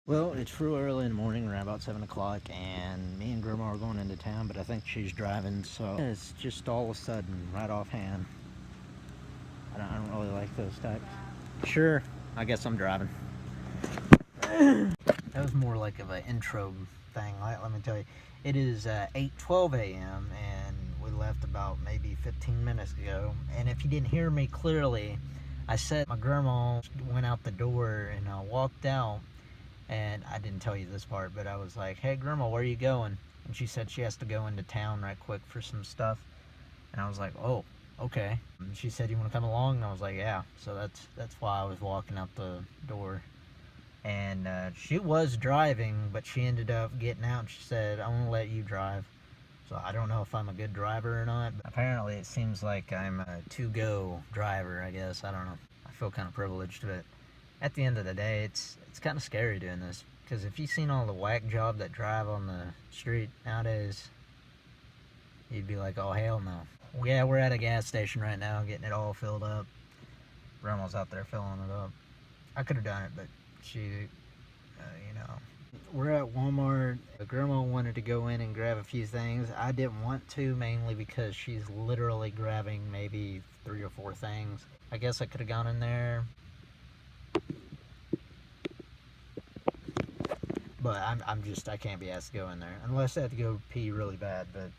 Well, it's real early in the morning, around about 7 o'clock, and me and Grandma are going into town, but I think she's driving, so it's just all of a sudden, right offhand. I don't really like those types. Sure, I guess I'm driving. That was more like of an intro thing. Let me tell you, it is 8:12 a.m. and we left about maybe 15 minutes ago. And if you didn't hear me clearly, I said my grandma went out the door and I walked out. And I didn't tell you this part, but I was like, "Hey, Grandma, where are you going?" And she said she has to go into town right quick for some stuff. And I was like, "Oh, okay." And she said, "You want to come along?" And I was like, "Yeah." So that's why I was walking out the door. And she was driving, but she ended up getting out and she said, "I'm gonna let you drive." So I don't know if I'm a good driver or not, but apparently it seems like I'm a to-go driver, I guess. I don't know. I feel kind of privileged, but at the end of the day, it's kind of scary doing this, because if you've seen all the whack job that drive on the street nowadays, you'd be like, oh hell no. Yeah, we're at a gas station right now getting it all filled up. Grandma's out there filling it up. I could have done it, but she, we're at Walmart. Grandma wanted to go in and grab a few things. I didn't want to, mainly because she's literally grabbing maybe 3 or 4 things. I guess I could have gone in there, but I can't be asked to go in there unless I have to go pee really bad. But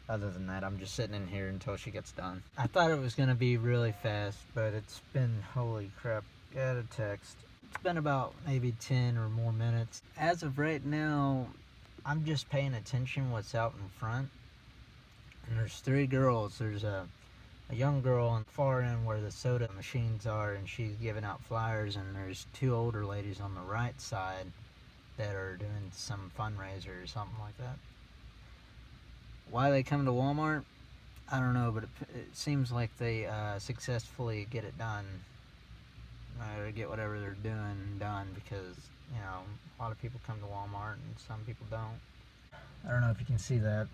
other than that, I'm just sitting in here until she gets done. I thought it was gonna be really fast, but it's been, holy crap, got a text. It's been about maybe 10 or more minutes. As of right now, I'm just paying attention what's out in front. And there's 3 girls. There's a young girl on the far end where the soda machines are, and she's giving out flyers, and there's 2 older ladies on the right side that are doing some fundraiser or something like that. Why they come to Walmart, I don't know, but it seems like they successfully get it done, or get whatever they're doing done, because a lot of people come to Walmart and some people don't. I don't know if you can see that.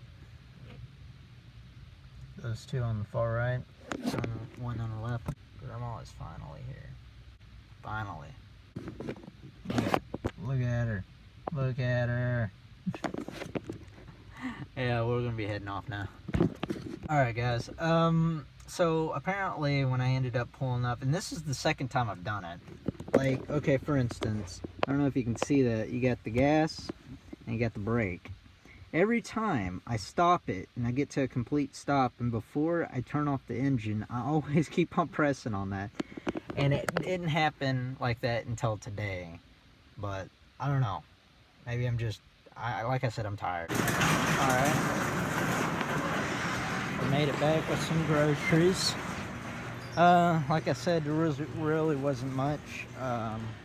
Those 2 on the far right, one on the left. Grandma is finally here. Finally. Look at her. Look at her. Yeah, we're gonna be heading off now. Alright guys, so apparently when I ended up pulling up, and this is the second time I've done it. Like, okay, for instance, I don't know if you can see that, you got the gas and you got the brake. Every time I stop it and I get to a complete stop, and before I turn off the engine, I always keep on pressing on that. And it didn't happen like that until today. But I don't know. Maybe I'm just, like I said, I'm tired. Alright. We made it back with some groceries. Like I said, there really wasn't much.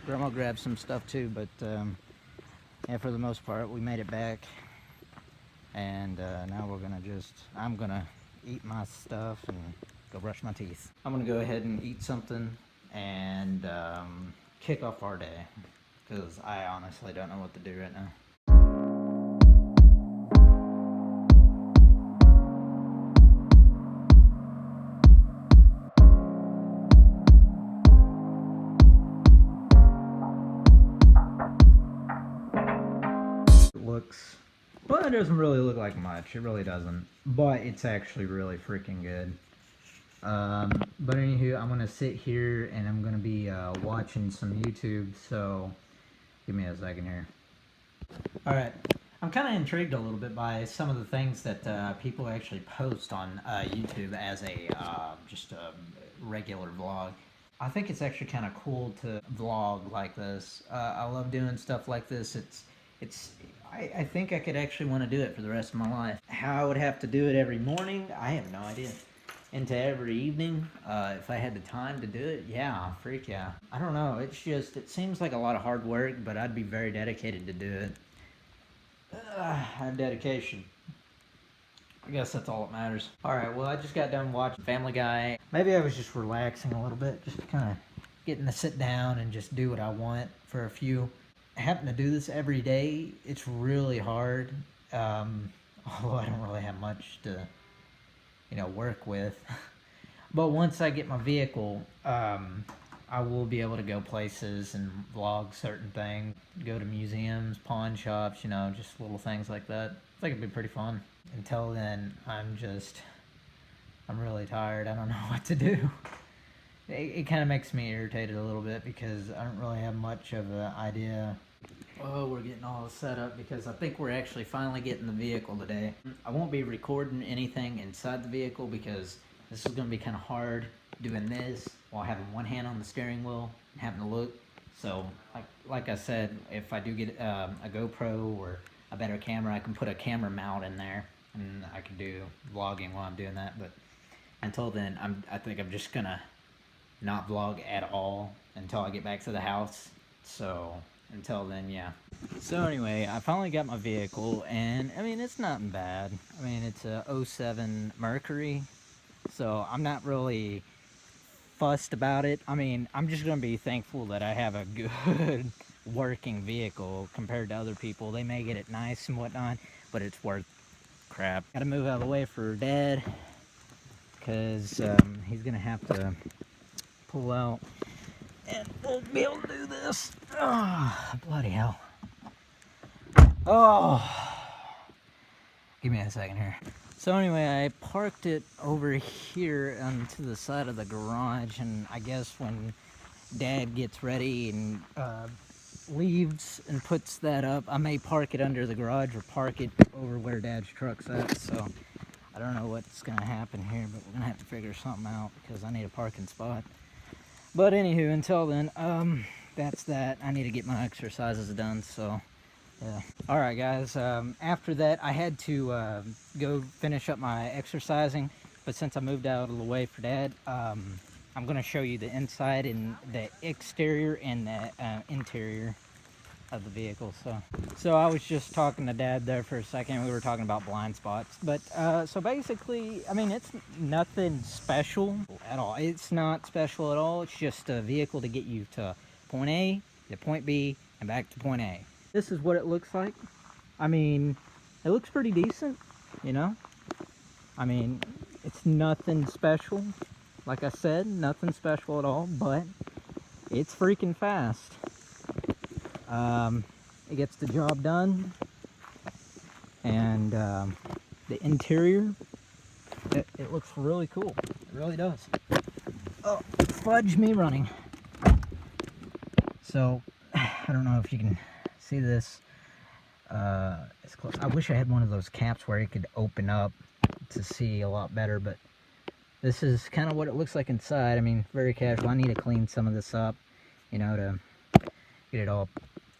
Grandma grabbed some stuff too, but yeah, for the most part, we made it back. And now I'm gonna eat my stuff and go brush my teeth. I'm gonna go ahead and eat something and kick off our day, because I honestly don't know what to do right now. It looks, well, it doesn't really look like much. It really doesn't, but it's actually really freaking good. But anywho, I'm gonna sit here and I'm gonna be watching some YouTube, so give me a second here. Alright, I'm kind of intrigued a little bit by some of the things that people actually post on YouTube as a just a regular vlog. I think it's actually kind of cool to vlog like this. I love doing stuff like this. I think I could actually want to do it for the rest of my life. How I would have to do it every morning, I have no idea. Into every evening, if I had the time to do it, yeah, freak yeah. I don't know, it seems like a lot of hard work, but I'd be very dedicated to do it. I have dedication. I guess that's all that matters. Alright, well, I just got done watching Family Guy. Maybe I was just relaxing a little bit, just kind of getting to sit down and just do what I want for a few. Having to do this every day, it's really hard. Although I don't really have much to work with. But once I get my vehicle, I will be able to go places and vlog certain things, go to museums, pawn shops, you know, just little things like that. I think it'd be pretty fun. Until then, I'm really tired. I don't know what to do. It kind of makes me irritated a little bit because I don't really have much of an idea. Oh, we're getting all set up because I think we're actually finally getting the vehicle today. I won't be recording anything inside the vehicle because this is going to be kind of hard doing this while having one hand on the steering wheel and having to look. So, like I said, if I do get a GoPro or a better camera, I can put a camera mount in there and I can do vlogging while I'm doing that. But until then, I think I'm just gonna not vlog at all until I get back to the house. So until then, yeah. So anyway, I finally got my vehicle, and I mean, it's not bad. I mean, it's a 07 Mercury, so I'm not really fussed about it. I mean, I'm just gonna be thankful that I have a good working vehicle compared to other people. They may get it nice and whatnot, but it's worth crap. Gotta move out of the way for Dad, because he's gonna have to pull out and we'll be able to do this. Oh, bloody hell. Oh, give me a second here. So anyway, I parked it over here to the side of the garage, and I guess when Dad gets ready and leaves and puts that up, I may park it under the garage or park it over where Dad's truck's at. So I don't know what's gonna happen here, but we're gonna have to figure something out because I need a parking spot. But anywho, until then, that's that. I need to get my exercises done, so yeah. Alright guys, after that I had to go finish up my exercising, but since I moved out of the way for Dad, I'm going to show you the inside and the exterior and the interior of the vehicle. So I was just talking to Dad there for a second. We were talking about blind spots, but so basically, I mean, it's nothing special at all. It's not special at all. It's just a vehicle to get you to point A to point B and back to point A. This is what it looks like. I mean, it looks pretty decent, you know. I mean, it's nothing special. Like I said, nothing special at all, but it's freaking fast. It gets the job done, and the interior, it looks really cool. It really does. Oh, fudge me running. So, I don't know if you can see this. It's close. I wish I had one of those caps where it could open up to see a lot better, but this is kind of what it looks like inside. I mean, very casual. I need to clean some of this up, you know, to get it all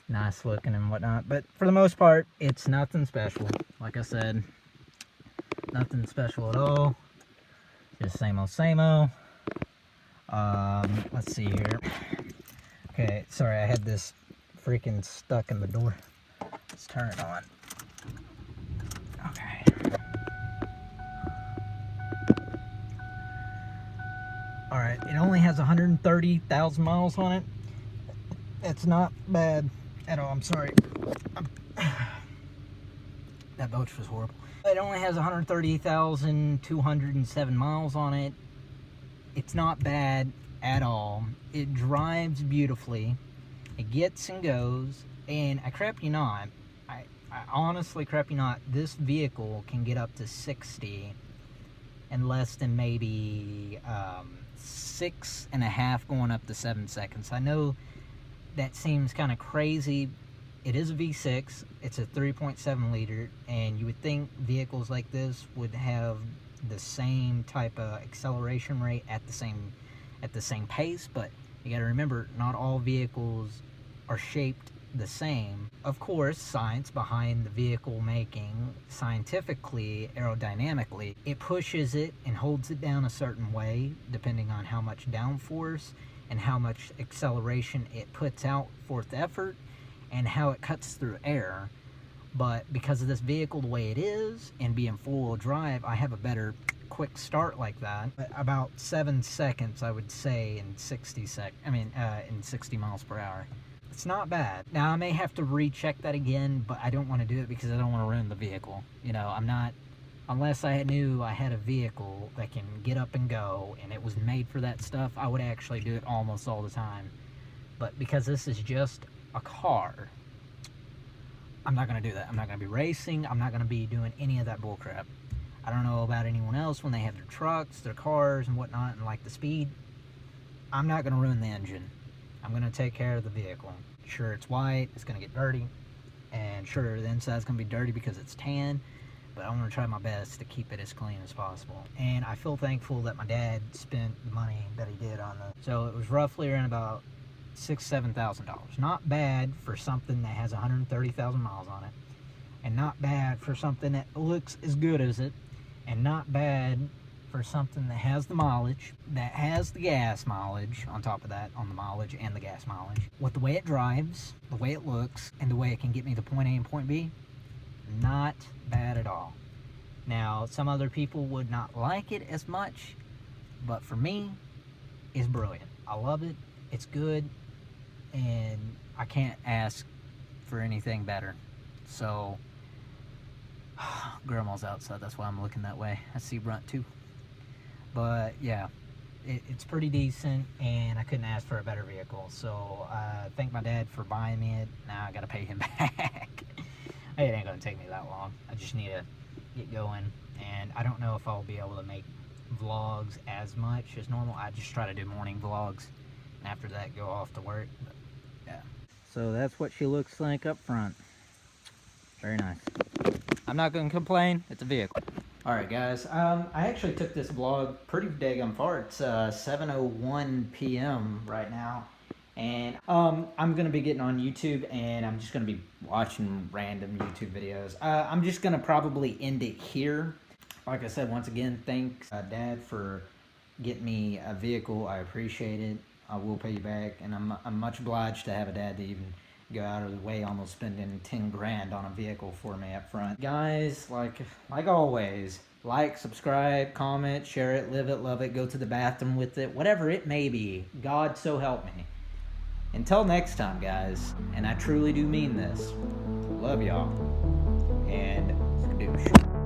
nice looking and whatnot. But for the most part, it's nothing special. Like I said, nothing special at all. Just same old, same old. Let's see here. Okay, sorry, I had this freaking stuck in the door. Let's turn it on. Okay. Alright, it only has 130,000 miles on it. It's not bad at all. I'm sorry. That boat was horrible. It only has 130,207 miles on it. It's not bad at all. It drives beautifully. It gets and goes. And I crap you not, I honestly crap you not, this vehicle can get up to 60 in less than maybe 6.5 going up to 7 seconds. I know that seems kind of crazy. It is a V6. It's a 3.7 liter, and you would think vehicles like this would have the same type of acceleration rate at the same pace, but you got to remember, not all vehicles are shaped the same. Of course, science behind the vehicle making, scientifically, aerodynamically, it pushes it and holds it down a certain way depending on how much downforce and how much acceleration it puts out for the effort and how it cuts through air. But because of this vehicle the way it is and being four-wheel drive, I have a better quick start like that. About 7 seconds, I would say, in 60 miles per hour. It's not bad. Now I may have to recheck that again, but I don't want to do it because I don't want to ruin the vehicle. You know, I'm not unless I knew I had a vehicle that can get up and go and it was made for that stuff, I would actually do it almost all the time. But because this is just a car, I'm not going to do that. I'm not going to be racing. I'm not going to be doing any of that bullcrap. I don't know about anyone else when they have their trucks, their cars, and whatnot, and like the speed. I'm not going to ruin the engine. I'm going to take care of the vehicle. Sure, it's white. It's going to get dirty. And sure, the inside's going to be dirty because it's tan. But I'm going to try my best to keep it as clean as possible. And I feel thankful that my dad spent the money that he did on the... So it was roughly around about $6,000-$7,000. Not bad for something that has 130,000 miles on it. And not bad for something that looks as good as it. And not bad for something that has the mileage, that has the gas mileage on top of that, on the mileage and the gas mileage. With the way it drives, the way it looks, and the way it can get me to point A and point B, not bad at all. Now, some other people would not like it as much, but for me, it's brilliant. I love it. It's good, and I can't ask for anything better. So, Grandma's outside, that's why I'm looking that way. I see Brunt too. But yeah, it's pretty decent, and I couldn't ask for a better vehicle. So thank my dad for buying me it. Now I gotta pay him back. It ain't gonna take me that long. I just need to get going, and I don't know if I'll be able to make vlogs as much as normal. I just try to do morning vlogs, and after that go off to work. But, yeah. So that's what she looks like up front. Very nice. I'm not gonna complain. It's a vehicle. All right, guys. I actually took this vlog pretty daggum far. It's 7:01 p.m. right now, and I'm gonna be getting on YouTube, and I'm just gonna be watching random YouTube videos. I'm just gonna probably end it here. Like I said, once again, thanks, Dad, for getting me a vehicle. I appreciate it. I will pay you back, and I'm much obliged to have a dad to even go out of the way, almost spending 10 grand on a vehicle for me up front. Guys, like always, like, subscribe, comment, share it, live it, love it, go to the bathroom with it, whatever it may be. God so help me. Until next time, guys, and I truly do mean this, love y'all, and skadoosh.